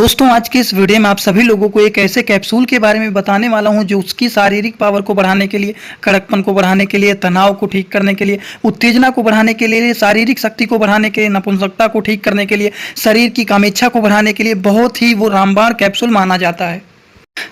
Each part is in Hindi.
दोस्तों आज के इस वीडियो में आप सभी लोगों को एक ऐसे कैप्सूल के बारे में बताने वाला हूं जो उसकी शारीरिक पावर को बढ़ाने के लिए, कड़कपन को बढ़ाने के लिए, तनाव को ठीक करने के लिए, उत्तेजना को बढ़ाने के लिए, शारीरिक शक्ति को बढ़ाने के लिए, नपुंसकता को ठीक करने के लिए, शरीर की कामेच्छा को बढ़ाने के लिए बहुत ही वो रामबाण कैप्सूल माना जाता है।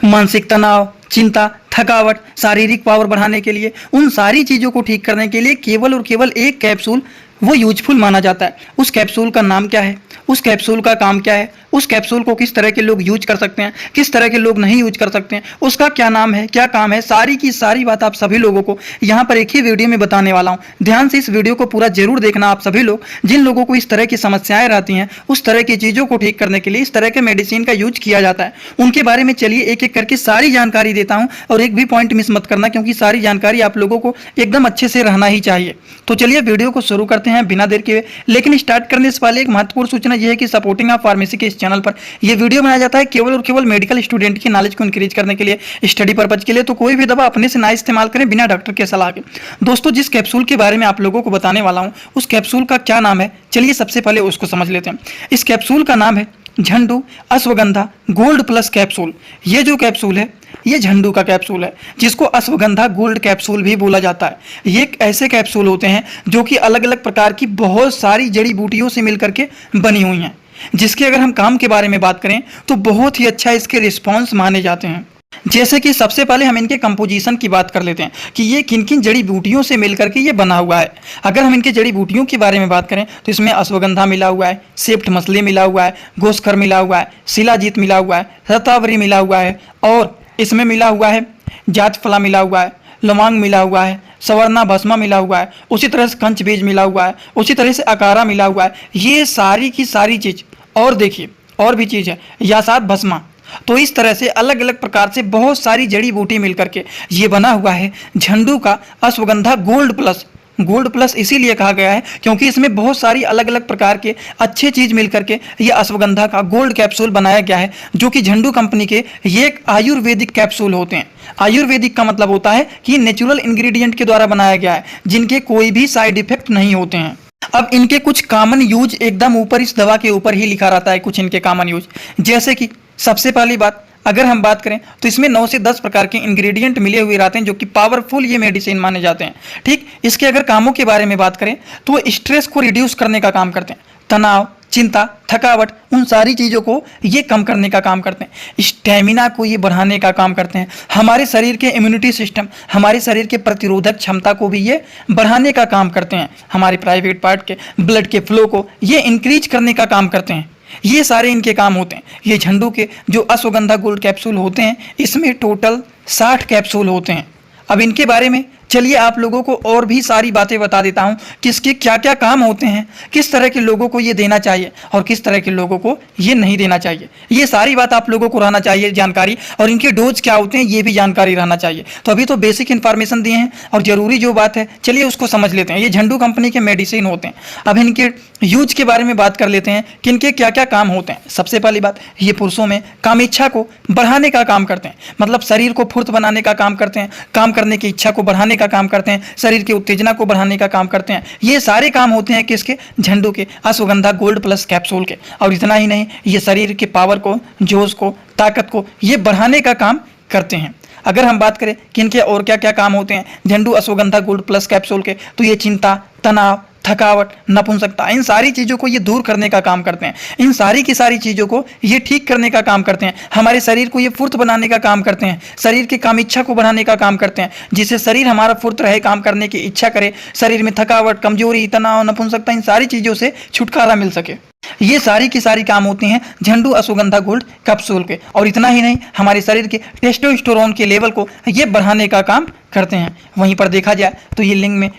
मानसिक तनाव, चिंता, थकावट, शारीरिक पावर बढ़ाने के लिए, उन सारी चीज़ों को ठीक करने के लिए केवल और केवल एक कैप्सूल वो यूजफुल माना जाता है। उस कैप्सूल का नाम क्या है, उस कैप्सूल का काम क्या है, उस कैप्सूल को किस तरह के लोग यूज कर सकते हैं, किस तरह के लोग नहीं यूज कर सकते हैं, उसका क्या नाम है, क्या काम है, सारी की सारी बात आप सभी लोगों को यहाँ पर एक ही वीडियो में बताने वाला हूँ। ध्यान से इस वीडियो को पूरा जरूर देखना आप सभी लोग। जिन लोगों को इस तरह की समस्याएं रहती हैं, उस तरह की चीज़ों को ठीक करने के लिए इस तरह के मेडिसिन का यूज किया जाता है, उनके बारे में चलिए एक एक करके सारी जानकारी देता हूँ। और एक भी पॉइंट मिस मत करना, क्योंकि सारी जानकारी आप लोगों को एकदम अच्छे से रहना ही चाहिए। तो चलिए वीडियो को शुरू करते हैं बिना देर के। लेकिन स्टार्ट करने से पहले एक महत्वपूर्ण सूचना यह है कि सपोर्टिंग ऑफ फार्मेसी के इस चैनल पर यह वीडियो बनाया जाता है केवल और केवल मेडिकल स्टूडेंट की नॉलेज को इंक्रीज करने के लिए, स्टडी पर्पज के लिए। तो कोई भी दवा अपने से ना इस्तेमाल करें बिना डॉक्टर के सलाह के। दोस्तों जिस कैप्सूल के बारे में आप लोगों को बताने वाला हूं, उस कैप्सूल का क्या नाम है, चलिए सबसे पहले उसको समझ लेते हैं। इस कैप्सूल का नाम है झंडू अश्वगंधा गोल्ड प्लस कैप्सूल। ये जो कैप्सूल है ये झंडू का कैप्सूल है, जिसको अश्वगंधा गोल्ड कैप्सूल भी बोला जाता है। ये एक ऐसे कैप्सूल होते हैं जो कि अलग अलग प्रकार की बहुत सारी जड़ी बूटियों से मिलकर के बनी हुई हैं, जिसके अगर हम काम के बारे में बात करें तो बहुत ही अच्छा इसके रिस्पॉन्स माने जाते हैं। जैसे कि सबसे पहले हम इनके कंपोजिशन की बात कर लेते हैं कि ये किन किन जड़ी बूटियों से मिलकर के ये बना हुआ है। अगर हम इनके जड़ी बूटियों के बारे में बात करें तो इसमें अश्वगंधा मिला हुआ है, सेप्ट मसले मिला हुआ है, गोस्कर मिला हुआ है, शिलाजीत मिला हुआ है, रतावरी मिला हुआ है, और इसमें मिला हुआ है जातफला मिला हुआ है, लौंग मिला हुआ है, सवर्णा भस्मा मिला हुआ है, उसी तरह से कंच बीज मिला हुआ है, उसी तरह से अकारा मिला हुआ है। ये सारी की सारी चीज़, और देखिए और भी चीज़ है यासात भस्मा। तो इस तरह से अलग अलग प्रकार से बहुत सारी जड़ी बूटी मिलकर के ये बना हुआ है झंडू का ashwagandha gold plus. Gold plus इसीलिए कहा गया है क्योंकि इसमें बहुत सारी अलग अलग प्रकार के अच्छे चीज़ मिलकर के ये अश्वगंधा का गोल्ड कैप्सूल बनाया गया है, जो कि झंडू कंपनी के ये एक आयुर्वेदिक कैप्सूल होते हैं। आयुर्वेदिक का मतलब होता है कि नेचुरल इंग्रेडिएंट के द्वारा बनाया गया है, जिनके कोई भी साइड इफेक्ट नहीं होते हैं। अब इनके कुछ कॉमन यूज एकदम ऊपर इस दवा के ऊपर ही लिखा रहता है, कुछ इनके कॉमन यूज। जैसे कि सबसे पहली बात अगर हम बात करें तो इसमें 9 से 10 प्रकार के इंग्रेडिएंट मिले हुए रहते हैं, जो कि पावरफुल ये मेडिसिन माने जाते हैं। ठीक, इसके अगर कामों के बारे में बात करें तो वो स्ट्रेस को रिड्यूस करने का काम करते हैं, तनाव, चिंता, थकावट, उन सारी चीज़ों को ये कम करने का काम करते हैं, स्टेमिना को ये बढ़ाने का काम करते हैं, हमारे शरीर के इम्यूनिटी सिस्टम, हमारे शरीर के प्रतिरोधक क्षमता को भी ये बढ़ाने का काम करते हैं, हमारे प्राइवेट पार्ट के ब्लड के फ्लो को ये इंक्रीज करने का काम करते हैं। ये सारे इनके काम होते हैं। ये झंडू के जो अश्वगंधा गोल्ड कैप्सूल होते हैं, इसमें टोटल 60 कैप्सूल होते हैं। अब इनके बारे में चलिए आप लोगों को और भी सारी बातें बता देता हूँ, किसके क्या क्या काम होते हैं, किस तरह के लोगों को ये देना चाहिए और किस तरह के लोगों को ये नहीं देना चाहिए। ये सारी बात आप लोगों को रहना चाहिए जानकारी, और इनके डोज क्या होते हैं ये भी जानकारी रहना चाहिए। तो अभी तो बेसिक इन्फॉर्मेशन दिए हैं, और ज़रूरी जो बात है चलिए उसको समझ लेते हैं। ये झंडू कंपनी के मेडिसिन होते हैं। अब इनके यूज के बारे में बात कर लेते हैं कि इनके क्या क्या काम होते हैं। सबसे पहली बात, ये पुरुषों में कामेच्छा को बढ़ाने का काम करते हैं, मतलब शरीर को फुर्त बनाने का काम करते हैं, काम करने की इच्छा को बढ़ाने का काम करते हैं, शरीर की उत्तेजना को बढ़ाने का काम करते हैं। ये सारे काम होते हैं किसके, झंडू के अश्वगंधा गोल्ड प्लस कैप्सूल के। और इतना ही नहीं, ये शरीर के पावर को, जोश को, ताकत को ये बढ़ाने का काम करते हैं। अगर हम बात करें कि इनके और क्या क्या काम होते हैं झंडू अश्वगंधा गोल्ड प्लस कैप्सूल के, तो ये चिंता, तनाव, थकावट, नपुंसकता, इन सारी चीज़ों को ये दूर करने का काम करते हैं। इन सारी की सारी चीज़ों को ये ठीक करने का काम करते हैं। हमारे शरीर को ये फुर्त बनाने का काम करते हैं, शरीर की कामेच्छा को बढ़ाने का काम करते हैं, जिससे शरीर हमारा फुर्त रहे, काम करने की इच्छा करे, शरीर में थकावट, कमजोरी, तनाव, नपुंसकता, इन सारी चीज़ों से छुटकारा मिल सके। ये सारी की सारी काम होते हैं झंडू अश्वगंधा गोल्ड कैप्सूल के। और इतना ही नहीं, हमारे शरीर के टेस्टोस्टेरोन के लेवल को ये बढ़ाने का काम करते हैं। वहीं पर देखा जाए तो ये लिंग में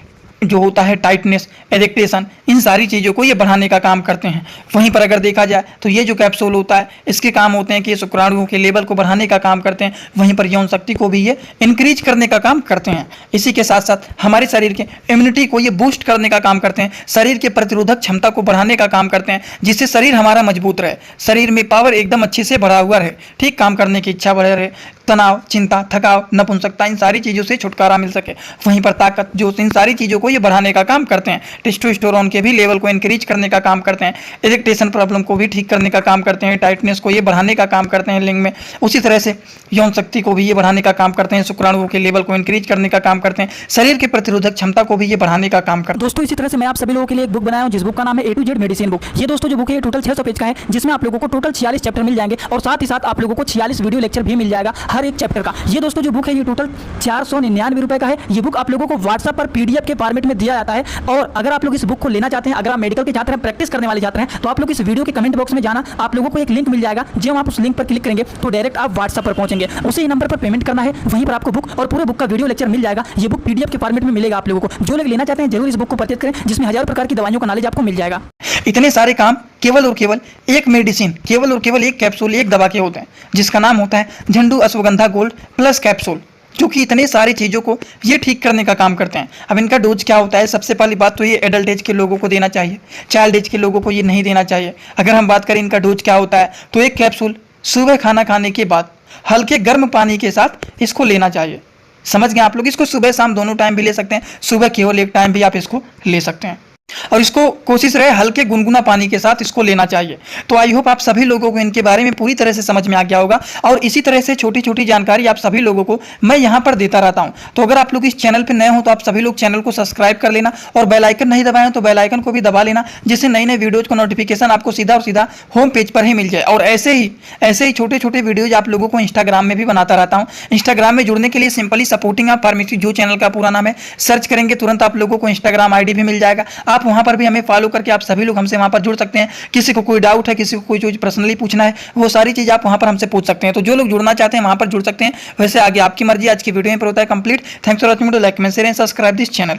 जो होता है टाइटनेस, एरेक्टेशन, इन सारी चीज़ों को ये बढ़ाने का काम करते हैं। वहीं पर अगर देखा जाए तो ये जो कैप्सूल होता है इसके काम होते हैं कि ये शुक्राणुओं के लेवल को बढ़ाने का काम करते हैं, वहीं पर यौन शक्ति को भी ये इंक्रीज करने का काम करते हैं। इसी के साथ साथ हमारे शरीर के इम्यूनिटी को ये बूस्ट करने का काम करते हैं, शरीर के प्रतिरोधक क्षमता को बढ़ाने का काम करते हैं, जिससे शरीर हमारा मजबूत रहे, शरीर में पावर एकदम अच्छे से बढ़ा हुआ रहे, ठीक, काम करने की इच्छा बढ़े रहे, तनाव, चिंता, थकाव, नपुंसकता, इन सारी चीज़ों से छुटकारा मिल सके। वहीं पर ताकत, जो इन सारी चीज़ों को ये बढ़ाने का काम करते हैं। टेस्टोस्टेरोन के भी लेवल को इंक्रीज करने का काम करते हैं। इरिटेशन प्रॉब्लम को भी ठीक करने का काम करते हैं। टाइटनेस को ये बढ़ाने का काम करते हैं लिंग में। उसी तरह से यौन शक्ति को भी ये बढ़ाने का काम करते हैं। शुक्राणुओं के लेवल को इंक्रीज करने का काम करते हैं। शरीर की प्रतिरोधक क्षमता को भी ये बढ़ाने का काम करते हैं। दोस्तों इसी तरह से मैं आप सभी लोगों के लिए एक बुक बनाया हूं, जिस बुक का नाम है A to Z medicine book. ये दोस्तों जो बुक है ये टोटल 600 पेज का है, जिसमें आप लोगों को टोटल 46 चैप्टर मिल जाएंगे और साथ ही साथ आप लोगों को 46 वीडियो लेक्चर भी मिल जाएगा हर एक चैप्टर का। ये दोस्तों जो बुक है ये टोटल 499 रुपए का है। ये बुक आप लोगों को व्हाट्सएप पर PDF के फॉर्मेट में दिया जाता है। और अगर आप लोग इस बुक को लेना चाहते हैं, अगर आप मेडिकल के छात्र हैं, प्रैक्टिस करने वाले छात्र हैं, तो आप लोग इस वीडियो के कमेंट बॉक्स में जाना, आप लोगों को एक लिंक मिल जाएगा। जब आप उस लिंक पर क्लिक करेंगे तो डायरेक्ट आप व्हाट्सएप पर पहुंचेंगे। उसी नंबर पर पेमेंट करना है, वहीं पर आपको बुक और पूरे बुक का वीडियो लेक्चर मिल जाएगा। ये बुक PDF के फॉर्मेट में मिलेगा आप लोगों को। जो लोग लेना चाहते हैं जरूर इस बुक को परचेज करें, जिसमें हजारों प्रकार की दवाइयों का नॉलेज आपको मिल जाएगा। इतने सारे काम केवल और केवल एक मेडिसिन, केवल और केवल एक कैप्सूल, एक दवा के होते हैं, जिसका नाम होता है झंडू अश्वगंधा गोल्ड प्लस कैप्सूल, जो कि इतने सारी चीज़ों को ये ठीक करने का काम करते हैं। अब इनका डोज क्या होता है? सबसे पहली बात तो ये एडल्ट एज के लोगों को देना चाहिए, चाइल्ड एज के लोगों को ये नहीं देना चाहिए। अगर हम बात करें इनका डोज क्या होता है, तो एक कैप्सूल सुबह खाना खाने के बाद हल्के गर्म पानी के साथ इसको लेना चाहिए। समझ गए आप लोग? इसको सुबह शाम दोनों टाइम भी ले सकते हैं, सुबह केवल एक टाइम भी आप इसको ले सकते हैं। और इसको कोशिश रहे हल्के गुनगुना पानी के साथ इसको लेना चाहिए। तो आई होप आप सभी लोगों को इनके बारे में पूरी तरह से समझ में आ गया होगा। और इसी तरह से छोटी छोटी जानकारी आप सभी लोगों को मैं यहाँ पर देता रहता हूँ। तो अगर आप लोग इस चैनल पर नए हो तो आप सभी लोग चैनल को सब्सक्राइब कर लेना, और बेल आइकन नहीं दबाएं तो बेल आइकन को भी दबा लेना, जिससे नई नई वीडियोज का नोटिफिकेशन आपको सीधा और सीधा होम पेज पर ही मिल जाए। और ऐसे ही छोटे छोटे वीडियोज आप लोगों को इंस्टाग्राम में भी बनाता रहता हूँ। इंस्टाग्राम में जुड़ने के लिए सिंपली सपोर्टिंग आप फार्मेसी जो चैनल का पूरा नाम है सर्च करेंगे, तुरंत आप लोगों को इंस्टाग्राम ID भी मिल जाएगा। आप वहाँ पर भी हमें फॉलो करके आप सभी लोग हमसे वहां पर जुड़ सकते हैं। किसी को कोई डाउट है, किसी को कोई चीज पर्सनली पूछना है, वो सारी चीज आप वहां पर हमसे पूछ सकते हैं। तो जो लोग जुड़ना चाहते हैं वहां पर जुड़ सकते हैं। वैसे आगे आपकी मर्जी। आज की वीडियो में पर होता है complete. Thanks for watching. Like, comment, share and subscribe this channel.